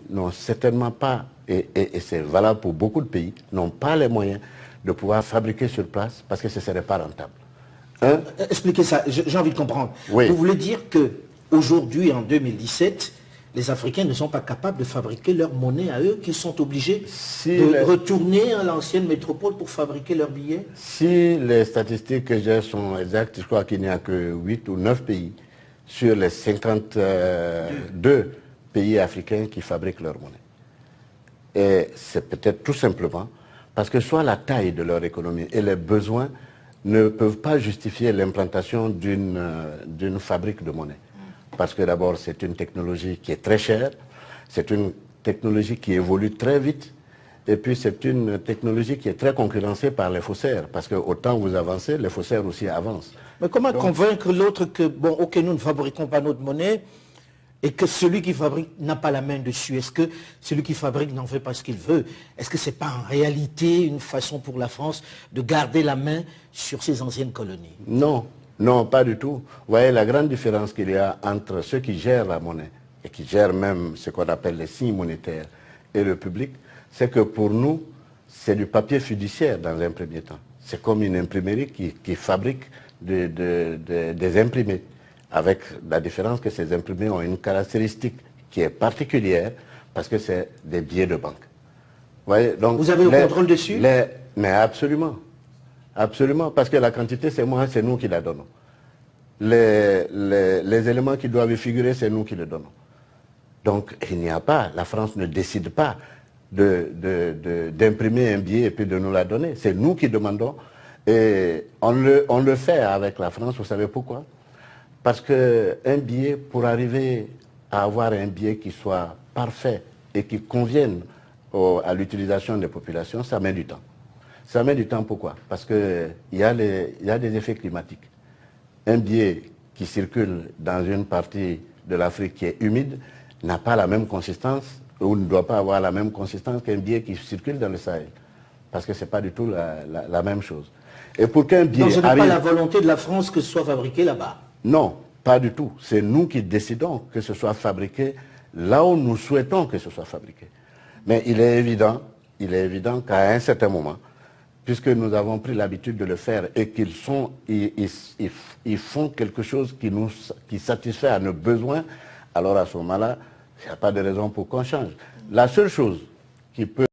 n'ont certainement pas, et c'est valable pour beaucoup de pays, n'ont pas les moyens de pouvoir fabriquer sur place parce que ce ne serait pas rentable. Expliquez ça, j'ai envie de comprendre. Oui. Vous voulez dire qu'aujourd'hui, en 2017, les Africains ne sont pas capables de fabriquer leur monnaie à eux, qu'ils sont obligés de retourner à l'ancienne métropole pour fabriquer leurs billets? Si les statistiques que j'ai sont exactes, je crois qu'il n'y a que 8 ou 9 pays sur les 52 pays africains qui fabriquent leur monnaie. Et c'est peut-être tout simplement parce que soit la taille de leur économie et les besoins ne peuvent pas justifier l'implantation d'une fabrique de monnaie. Parce que d'abord, c'est une technologie qui est très chère, c'est une technologie qui évolue très vite, et puis c'est une technologie qui est très concurrencée par les faussaires, parce que autant vous avancez, les faussaires aussi avancent. Mais comment convaincre l'autre que, bon, ok, nous ne fabriquons pas notre monnaie, et que celui qui fabrique n'a pas la main dessus? Est-ce que celui qui fabrique n'en fait pas ce qu'il veut? Est-ce que ce n'est pas en réalité une façon pour la France de garder la main sur ses anciennes colonies? Non, non, pas du tout. Vous voyez la grande différence qu'il y a entre ceux qui gèrent la monnaie et qui gèrent même ce qu'on appelle les signes monétaires et le public, c'est que pour nous, c'est du papier fiduciaire dans un premier temps. C'est comme une imprimerie qui fabrique des imprimés, avec la différence que ces imprimés ont une caractéristique qui est particulière parce que c'est des billets de banque. Vous voyez, donc, vous avez le contrôle dessus? Mais absolument. Absolument, parce que la quantité, c'est nous qui la donnons. Les éléments qui doivent y figurer, c'est nous qui les donnons. Donc, il n'y a pas, la France ne décide pas d'imprimer un billet et puis de nous la donner. C'est nous qui demandons. Et on le fait avec la France, vous savez pourquoi? Parce qu'un billet, pour arriver à avoir un billet qui soit parfait et qui convienne à l'utilisation des populations, ça met du temps. Ça met du temps, pourquoi? Parce qu'il y a des effets climatiques. Un billet qui circule dans une partie de l'Afrique qui est humide n'a pas la même consistance, ou ne doit pas avoir la même consistance qu'un billet qui circule dans le Sahel. Parce que ce n'est pas du tout la même chose. Et pour qu'un billet donc ce n'est pas la volonté de la France que ce soit fabriqué là-bas? Non, pas du tout. C'est nous qui décidons que ce soit fabriqué là où nous souhaitons que ce soit fabriqué. Mais il est évident qu'à un certain moment, puisque nous avons pris l'habitude de le faire et qu'ils font quelque chose qui satisfait à nos besoins, alors à ce moment-là, il n'y a pas de raison pour qu'on change. La seule chose qui peut